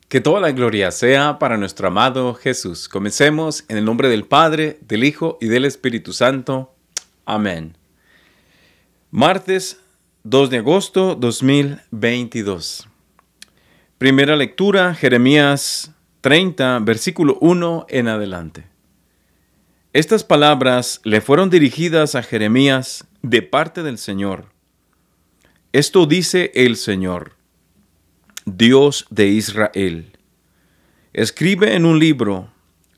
Que toda la gloria sea para nuestro amado Jesús. Comencemos en el nombre del Padre, del Hijo y del Espíritu Santo. Amén. Martes 2 de agosto 2022. Primera lectura, Jeremías 30, versículo 1 en adelante. Estas palabras le fueron dirigidas a Jeremías de parte del Señor. Esto dice el Señor, Dios de Israel: escribe en un libro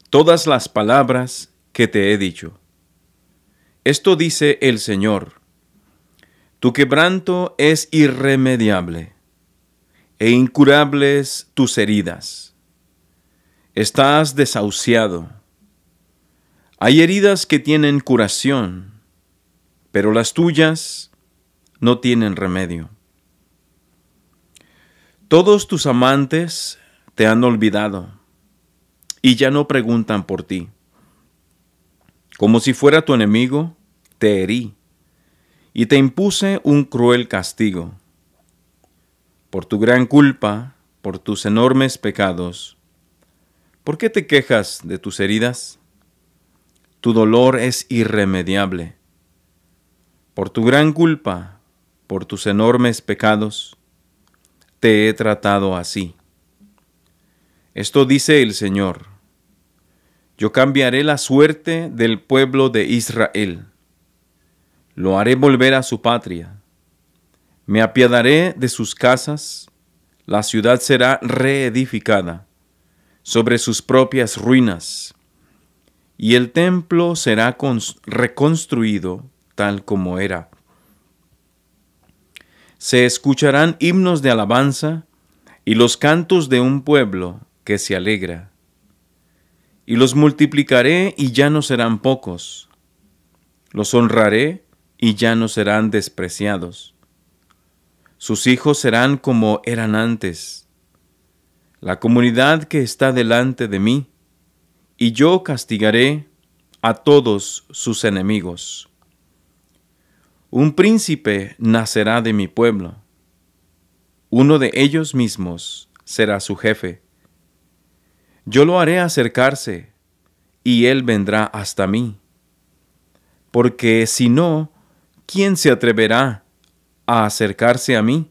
todas las palabras que te he dicho. Esto dice el Señor: tu quebranto es irremediable, e incurables tus heridas. Estás desahuciado. Hay heridas que tienen curación, pero las tuyas no tienen remedio. Todos tus amantes te han olvidado y ya no preguntan por ti. Como si fuera tu enemigo, te herí y te impuse un cruel castigo. Por tu gran culpa, por tus enormes pecados, ¿por qué te quejas de tus heridas? Tu dolor es irremediable. Por tu gran culpa, por tus enormes pecados, te he tratado así. Esto dice el Señor: yo cambiaré la suerte del pueblo de Israel. Lo haré volver a su patria. Me apiadaré de sus casas. La ciudad será reedificada sobre sus propias ruinas, y el templo será reconstruido tal como era. Se escucharán himnos de alabanza y los cantos de un pueblo que se alegra. Y los multiplicaré y ya no serán pocos. Los honraré y ya no serán despreciados. Sus hijos serán como eran antes, la comunidad que está delante de mí, y yo castigaré a todos sus enemigos. Un príncipe nacerá de mi pueblo. Uno de ellos mismos será su jefe. Yo lo haré acercarse, y él vendrá hasta mí. Porque si no, ¿quién se atreverá a acercarse a mí?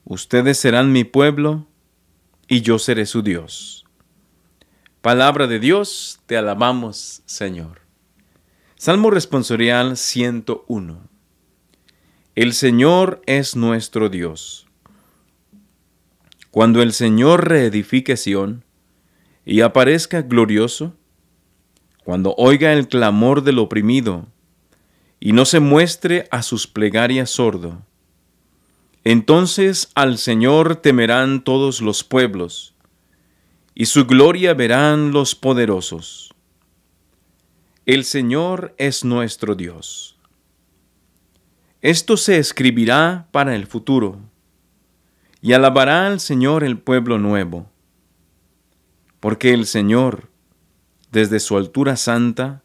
Ustedes serán mi pueblo, y yo seré su Dios. Palabra de Dios, te alabamos, Señor. Salmo responsorial 101. El Señor es nuestro Dios. Cuando el Señor reedifique Sión y aparezca glorioso, cuando oiga el clamor del oprimido y no se muestre a sus plegarias sordo, entonces al Señor temerán todos los pueblos, y su gloria verán los poderosos. El Señor es nuestro Dios. Esto se escribirá para el futuro, y alabará al Señor el pueblo nuevo. Porque el Señor, desde su altura santa,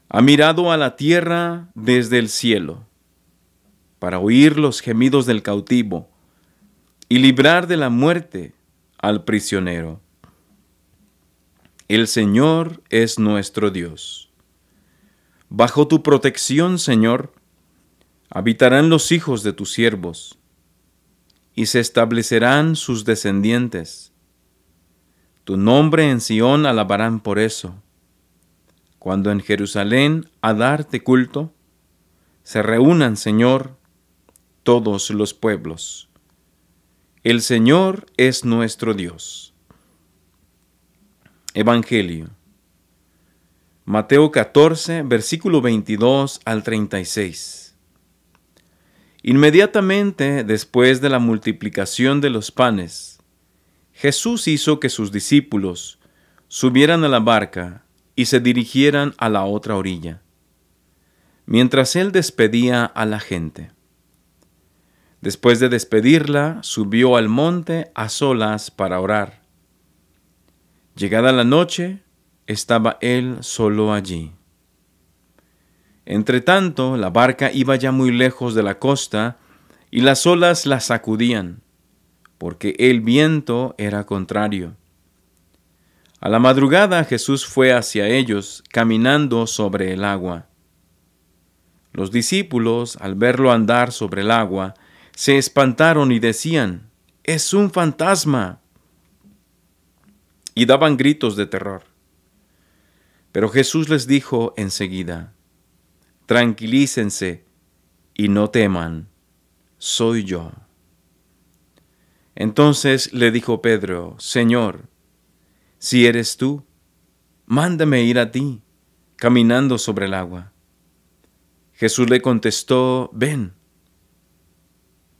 ha mirado a la tierra desde el cielo, para oír los gemidos del cautivo, y librar de la muerte al prisionero. El Señor es nuestro Dios. Bajo tu protección, Señor, habitarán los hijos de tus siervos, y se establecerán sus descendientes. Tu nombre en Sión alabarán por eso. Cuando en Jerusalén a darte culto, se reúnan, Señor, todos los pueblos. El Señor es nuestro Dios. Evangelio. Mateo 14, versículo 22 al 36. Inmediatamente después de la multiplicación de los panes, Jesús hizo que sus discípulos subieran a la barca y se dirigieran a la otra orilla, mientras él despedía a la gente. Después de despedirla, subió al monte a solas para orar. Llegada la noche, estaba él solo allí. Entretanto, la barca iba ya muy lejos de la costa y las olas la sacudían, porque el viento era contrario. A la madrugada Jesús fue hacia ellos, caminando sobre el agua. Los discípulos, al verlo andar sobre el agua, se espantaron y decían: «¡Es un fantasma!», y daban gritos de terror. Pero Jesús les dijo enseguida: «Tranquilícense y no teman, soy yo». Entonces le dijo Pedro: «Señor, si eres tú, mándame ir a ti, caminando sobre el agua». Jesús le contestó: «Ven».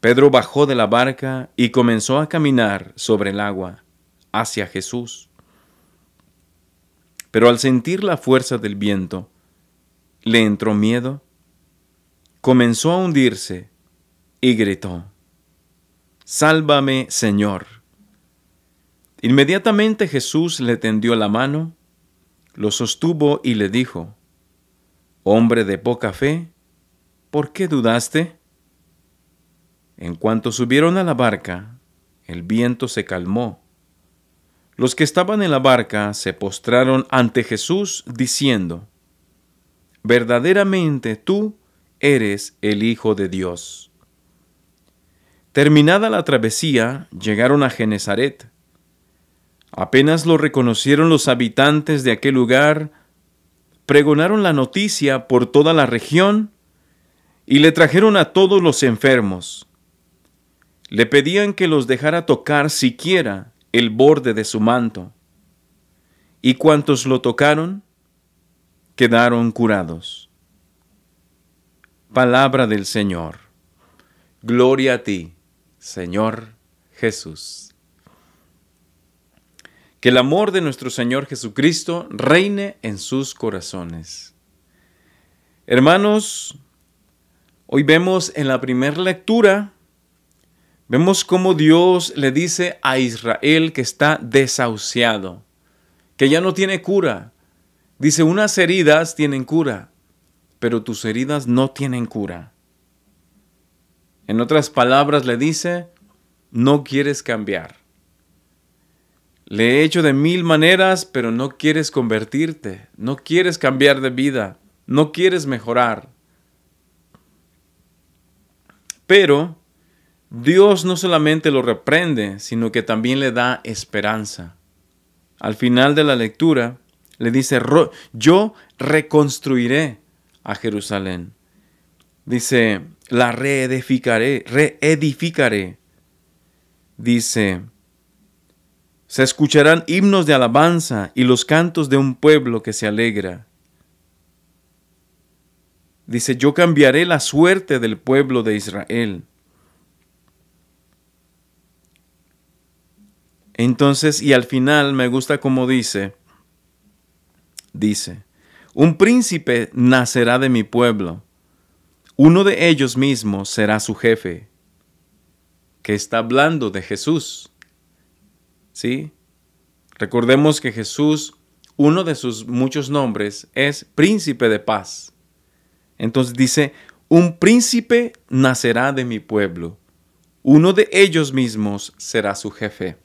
Pedro bajó de la barca y comenzó a caminar sobre el agua hacia Jesús. Pero al sentir la fuerza del viento, le entró miedo, comenzó a hundirse y gritó: «Sálvame, Señor». Inmediatamente Jesús le tendió la mano, lo sostuvo y le dijo: «Hombre de poca fe, ¿por qué dudaste?». En cuanto subieron a la barca, el viento se calmó. Los que estaban en la barca se postraron ante Jesús diciendo: «Verdaderamente tú eres el Hijo de Dios». Terminada la travesía, llegaron a Genesaret. Apenas lo reconocieron los habitantes de aquel lugar, pregonaron la noticia por toda la región y le trajeron a todos los enfermos. Le pedían que los dejara tocar siquiera el borde de su manto, y cuantos lo tocaron quedaron curados. Palabra del Señor. Gloria a ti, Señor Jesús. Que el amor de nuestro Señor Jesucristo reine en sus corazones. Hermanos, hoy vemos en la primera lectura, vemos cómo Dios le dice a Israel que está desahuciado, que ya no tiene cura. Dice: unas heridas tienen cura, pero tus heridas no tienen cura. En otras palabras le dice: no quieres cambiar. Le he hecho de 1000 maneras, pero no quieres convertirte, no quieres cambiar de vida, no quieres mejorar. Pero Dios no solamente lo reprende, sino que también le da esperanza. Al final de la lectura le dice: yo reconstruiré a Jerusalén. Dice: la reedificaré. Dice: se escucharán himnos de alabanza y los cantos de un pueblo que se alegra. Dice: yo cambiaré la suerte del pueblo de Israel. Entonces, y al final me gusta como dice, un príncipe nacerá de mi pueblo, uno de ellos mismos será su jefe. Que está hablando de Jesús. ¿Sí? Recordemos que Jesús, uno de sus muchos nombres, es príncipe de paz. Entonces dice: un príncipe nacerá de mi pueblo, uno de ellos mismos será su jefe.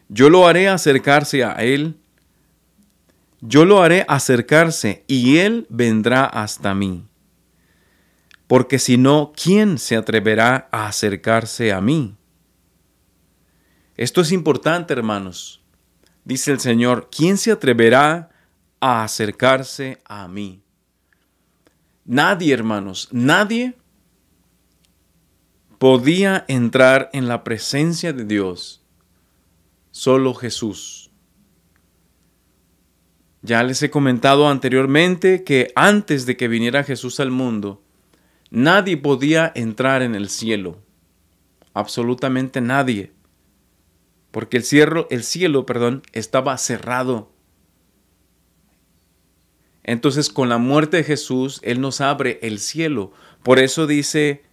Yo lo haré acercarse a él, yo lo haré acercarse y él vendrá hasta mí. Porque si no, ¿quién se atreverá a acercarse a mí? Esto es importante, hermanos. Dice el Señor: ¿quién se atreverá a acercarse a mí? Nadie, hermanos, nadie podía entrar en la presencia de Dios. Solo Jesús. Ya les he comentado anteriormente que antes de que viniera Jesús al mundo, nadie podía entrar en el cielo. Absolutamente nadie. Porque el cielo, estaba cerrado. Entonces, con la muerte de Jesús, Él nos abre el cielo. Por eso dice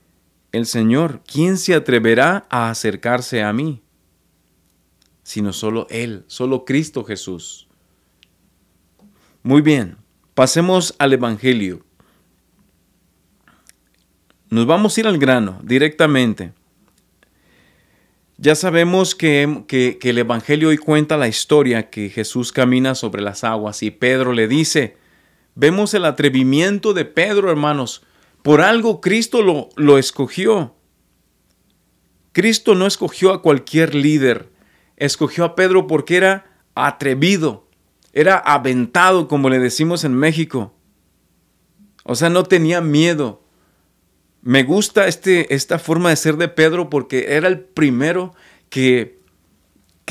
el Señor: ¿quién se atreverá a acercarse a mí? Sino solo Él, solo Cristo Jesús. Muy bien, pasemos al Evangelio. Nos vamos a ir al grano directamente. Ya sabemos que el Evangelio hoy cuenta la historia que Jesús camina sobre las aguas y Pedro le dice, vemos el atrevimiento de Pedro, hermanos. Por algo Cristo lo escogió. Cristo no escogió a cualquier líder. Escogió a Pedro porque era atrevido. Era aventado, como le decimos en México. O sea, no tenía miedo. Me gusta esta forma de ser de Pedro porque era el primero que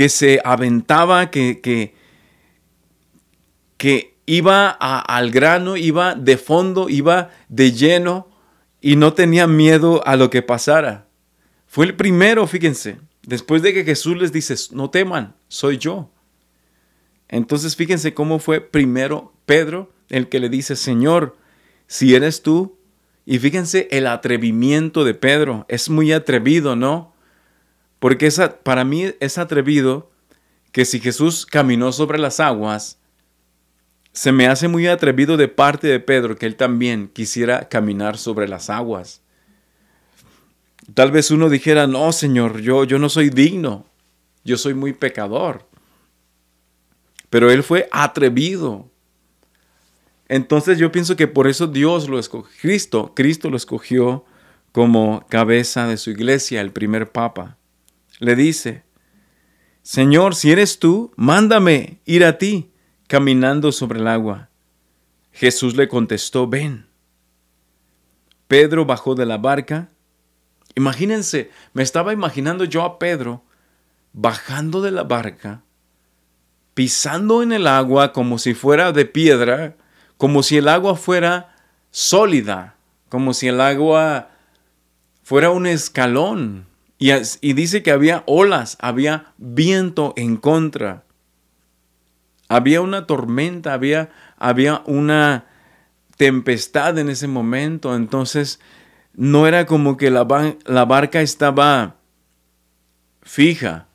se aventaba, que iba al grano, iba de fondo, iba de lleno y no tenía miedo a lo que pasara. Fue el primero, fíjense, después de que Jesús les dice, no teman, soy yo. Entonces fíjense cómo fue primero Pedro el que le dice, Señor, si eres tú. Y fíjense el atrevimiento de Pedro, es muy atrevido, ¿no? Porque para mí es atrevido que si Jesús caminó sobre las aguas, se me hace muy atrevido de parte de Pedro que él también quisiera caminar sobre las aguas. Tal vez uno dijera, no, Señor, yo no soy digno, yo soy muy pecador. Pero él fue atrevido. Entonces yo pienso que por eso Dios lo escogió, Cristo lo escogió como cabeza de su iglesia, el primer papa. Le dice, Señor, si eres tú, mándame ir a ti, caminando sobre el agua. Jesús le contestó, ven. Pedro bajó de la barca. Imagínense, me estaba imaginando yo a Pedro bajando de la barca, pisando en el agua como si fuera de piedra, como si el agua fuera sólida, como si el agua fuera un escalón. Y dice que había olas, había viento en contra. Había una tormenta, había una tempestad en ese momento. Entonces no era como que la barca estaba fija.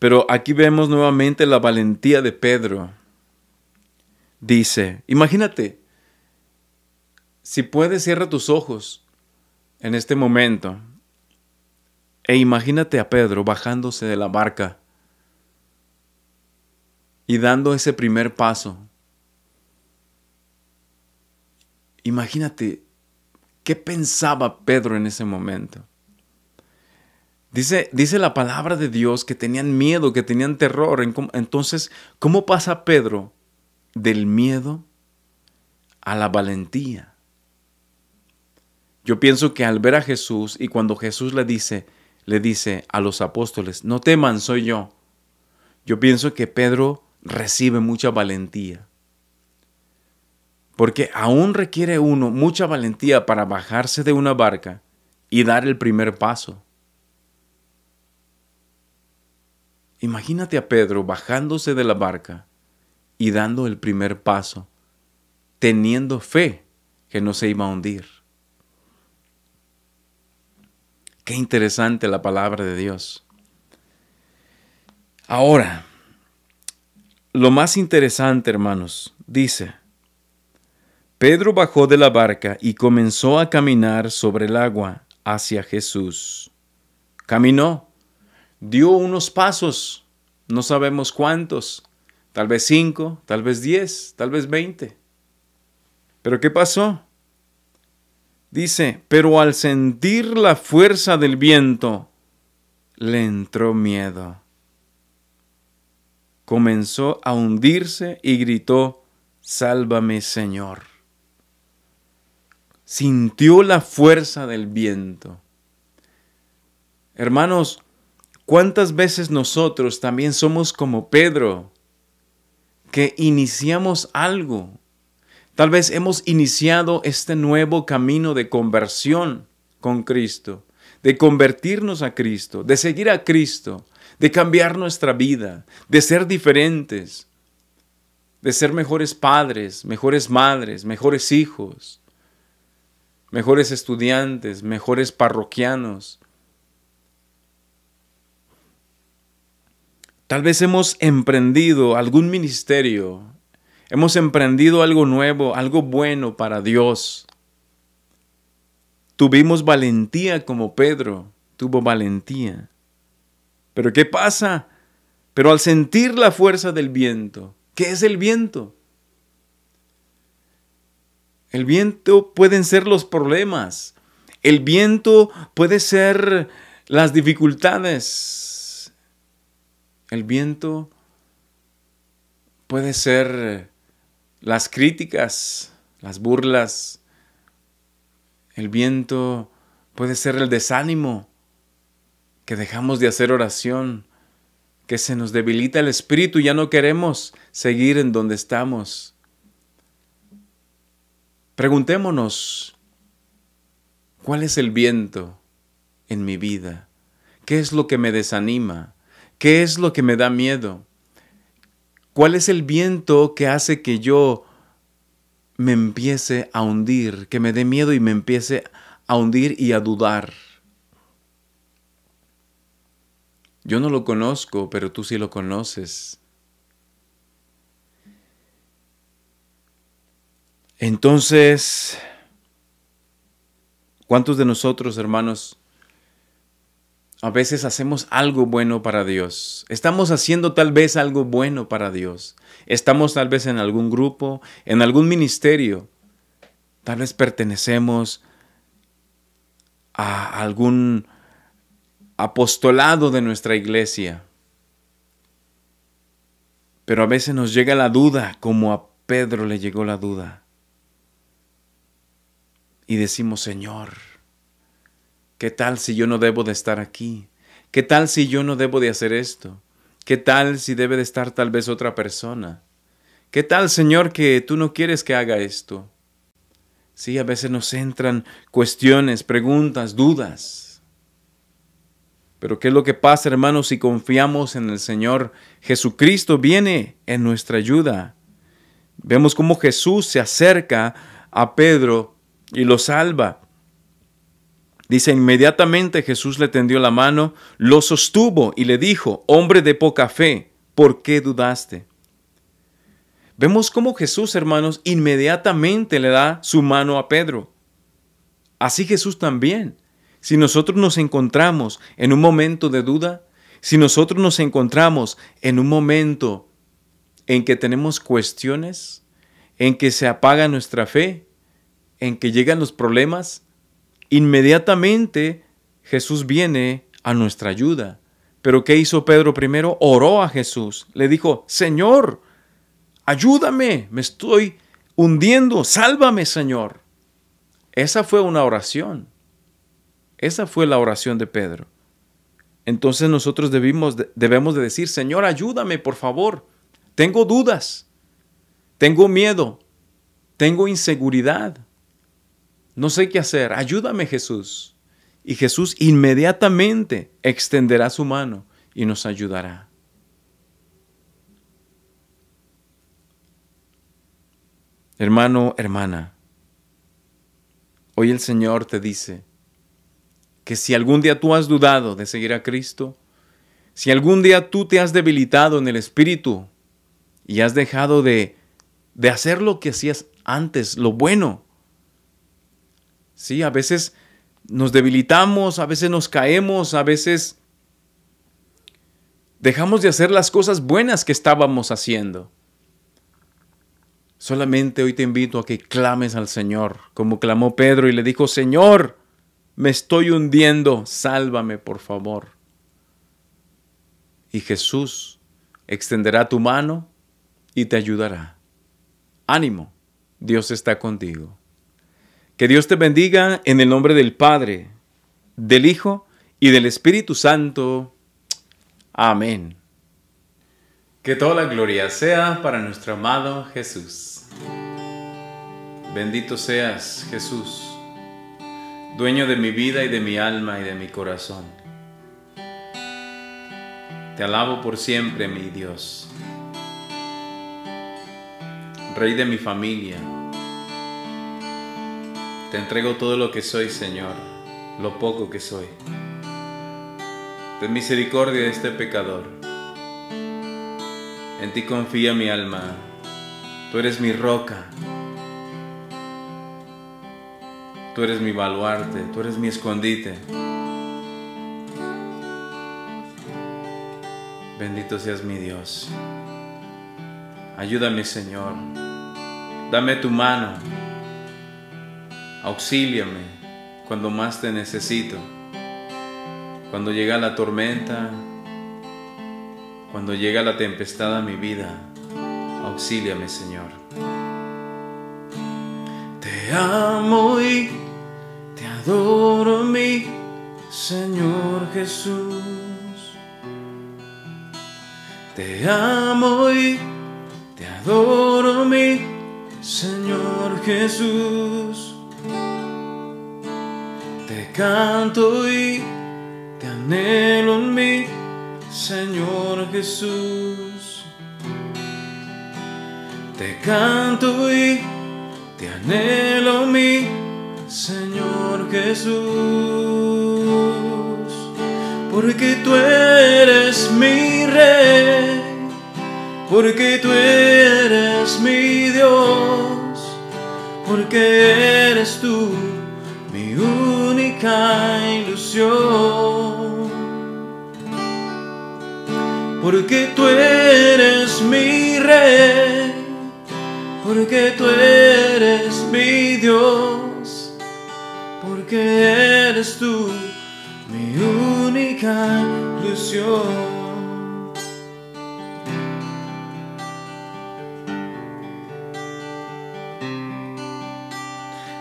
Pero aquí vemos nuevamente la valentía de Pedro. Dice, imagínate, si puedes, cierra tus ojos en este momento e imagínate a Pedro bajándose de la barca y dando ese primer paso. Imagínate qué pensaba Pedro en ese momento. Dice la palabra de Dios que tenían miedo, que tenían terror. Entonces, ¿cómo pasa Pedro del miedo a la valentía? Yo pienso que al ver a Jesús y cuando Jesús le dice a los apóstoles, no teman, soy yo. Yo pienso que Pedro recibe mucha valentía. Porque aún requiere uno mucha valentía para bajarse de una barca y dar el primer paso. Imagínate a Pedro bajándose de la barca y dando el primer paso, teniendo fe que no se iba a hundir. Qué interesante la palabra de Dios. Ahora, lo más interesante, hermanos, dice, Pedro bajó de la barca y comenzó a caminar sobre el agua hacia Jesús. Caminó, dio unos pasos, no sabemos cuántos, tal vez 5, tal vez 10, tal vez 20. ¿Pero qué pasó? Dice, pero al sentir la fuerza del viento, le entró miedo. Comenzó a hundirse y gritó, sálvame, Señor. Sintió la fuerza del viento. Hermanos, ¿cuántas veces nosotros también somos como Pedro, que iniciamos algo? Tal vez hemos iniciado este nuevo camino de conversión con Cristo, de convertirnos a Cristo, de seguir a Cristo, de cambiar nuestra vida, de ser diferentes, de ser mejores padres, mejores madres, mejores hijos, mejores estudiantes, mejores parroquianos. Tal vez hemos emprendido algún ministerio, hemos emprendido algo nuevo, algo bueno para Dios. Tuvimos valentía como Pedro tuvo valentía. Pero ¿qué pasa? Pero al sentir la fuerza del viento, ¿qué es el viento? El viento pueden ser los problemas. El viento puede ser las dificultades. El viento puede ser las críticas, las burlas. El viento puede ser el desánimo, que dejamos de hacer oración, que se nos debilita el espíritu y ya no queremos seguir en donde estamos. Preguntémonos, ¿cuál es el viento en mi vida? ¿Qué es lo que me desanima? ¿Qué es lo que me da miedo? ¿Cuál es el viento que hace que yo me empiece a hundir, que me dé miedo y me empiece a hundir y a dudar? Yo no lo conozco, pero tú sí lo conoces. Entonces, ¿cuántos de nosotros, hermanos, a veces hacemos algo bueno para Dios? Estamos haciendo tal vez algo bueno para Dios. Estamos tal vez en algún grupo, en algún ministerio. Tal vez pertenecemos a algún apostolado de nuestra iglesia. Pero a veces nos llega la duda, como a Pedro le llegó la duda. Y decimos, Señor, ¿qué tal si yo no debo de estar aquí? ¿Qué tal si yo no debo de hacer esto? ¿Qué tal si debe de estar tal vez otra persona? ¿Qué tal, Señor, que tú no quieres que haga esto? Sí, a veces nos entran cuestiones, preguntas, dudas. Pero ¿qué es lo que pasa, hermanos, si confiamos en el Señor? Jesucristo viene en nuestra ayuda. Vemos cómo Jesús se acerca a Pedro y lo salva. Dice, inmediatamente Jesús le tendió la mano, lo sostuvo y le dijo, hombre de poca fe, ¿por qué dudaste? Vemos cómo Jesús, hermanos, inmediatamente le da su mano a Pedro. Así Jesús también. Si nosotros nos encontramos en un momento de duda, si nosotros nos encontramos en un momento en que tenemos cuestiones, en que se apaga nuestra fe, en que llegan los problemas, inmediatamente Jesús viene a nuestra ayuda. Pero ¿qué hizo Pedro primero? Oró a Jesús. Le dijo, Señor, ayúdame, me estoy hundiendo, sálvame, Señor. Esa fue una oración. Esa fue la oración de Pedro. Entonces nosotros debemos de decir, Señor, ayúdame, por favor. Tengo dudas, tengo miedo, tengo inseguridad. No sé qué hacer. Ayúdame, Jesús. Y Jesús inmediatamente extenderá su mano y nos ayudará. Hermano, hermana, hoy el Señor te dice que si algún día tú has dudado de seguir a Cristo, si algún día tú te has debilitado en el espíritu y has dejado de hacer lo que hacías antes, lo bueno. Sí, a veces nos debilitamos, a veces nos caemos, a veces dejamos de hacer las cosas buenas que estábamos haciendo. Solamente hoy te invito a que clames al Señor, como clamó Pedro y le dijo, Señor, me estoy hundiendo, sálvame por favor. Y Jesús extenderá tu mano y te ayudará. Ánimo, Dios está contigo. Que Dios te bendiga en el nombre del Padre, del Hijo y del Espíritu Santo. Amén. Que toda la gloria sea para nuestro amado Jesús. Bendito seas, Jesús, dueño de mi vida y de mi alma y de mi corazón. Te alabo por siempre, mi Dios. Rey de mi familia, te entrego todo lo que soy, Señor, lo poco que soy. Ten misericordia de este pecador. En ti confía mi alma. Tú eres mi roca. Tú eres mi baluarte. Tú eres mi escondite. Bendito seas mi Dios. Ayúdame, Señor. Dame tu mano. Auxíliame cuando más te necesito. Cuando llega la tormenta, cuando llega la tempestad a mi vida, auxíliame, Señor. Te amo y te adoro, mi Señor Jesús. Te amo y te adoro, mi Señor Jesús. Te canto y te anhelo, mi Señor Jesús. Te canto y te anhelo, mi Señor Jesús. Porque tú eres mi Rey, porque tú eres mi Dios, porque eres tú mi única ilusión. Porque tú eres mi Rey, porque tú eres mi Dios, porque eres tú mi única ilusión.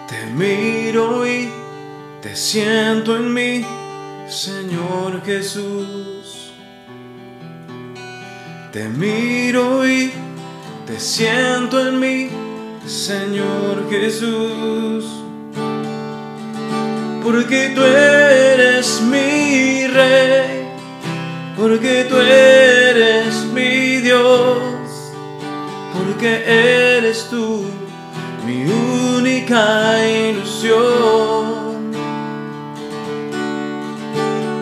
Te miro y te siento en mí, Señor Jesús. Te miro y te siento en mí, Señor Jesús. Porque tú eres mi Rey, porque tú eres mi Dios, porque eres tú mi única ilusión.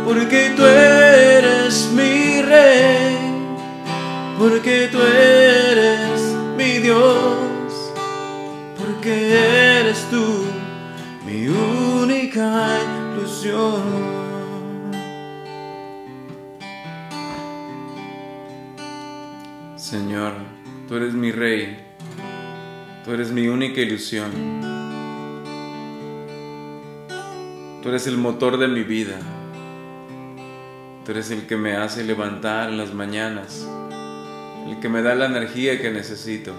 Porque tú eres mi Rey, porque tú eres mi Dios, porque eres tú mi única ilusión. Señor, tú eres mi Rey, tú eres mi única ilusión. Tú eres el motor de mi vida. Tú eres el que me hace levantar en las mañanas, el que me da la energía que necesito.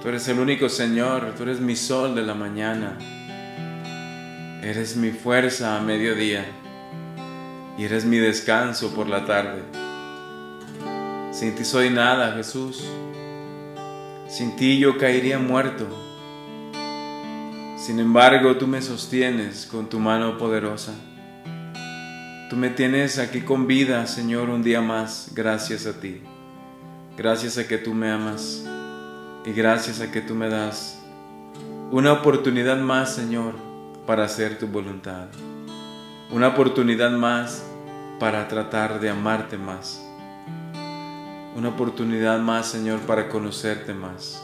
Tú eres el único Señor, tú eres mi sol de la mañana. Eres mi fuerza a mediodía y eres mi descanso por la tarde. Sin ti soy nada, Jesús. Sin ti yo caería muerto. Sin embargo, tú me sostienes con tu mano poderosa. Tú me tienes aquí con vida, Señor, un día más, gracias a ti. Gracias a que tú me amas y gracias a que tú me das una oportunidad más, Señor, para hacer tu voluntad. Una oportunidad más para tratar de amarte más. Una oportunidad más, Señor, para conocerte más,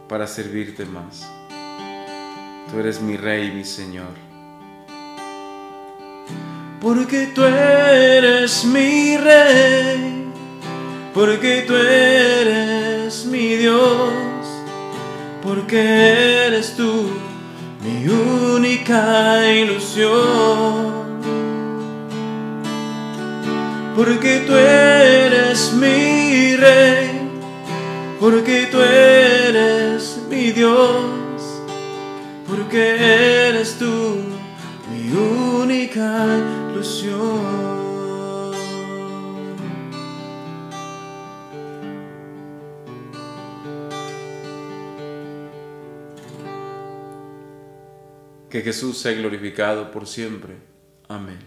para servirte más. Tú eres mi Rey, mi Señor. Porque tú eres mi Rey, porque tú eres mi Dios, porque eres tú mi única ilusión. Porque tú eres mi Rey, porque tú eres mi Dios, porque eres tú mi única ilusión. Que Jesús sea glorificado por siempre. Amén.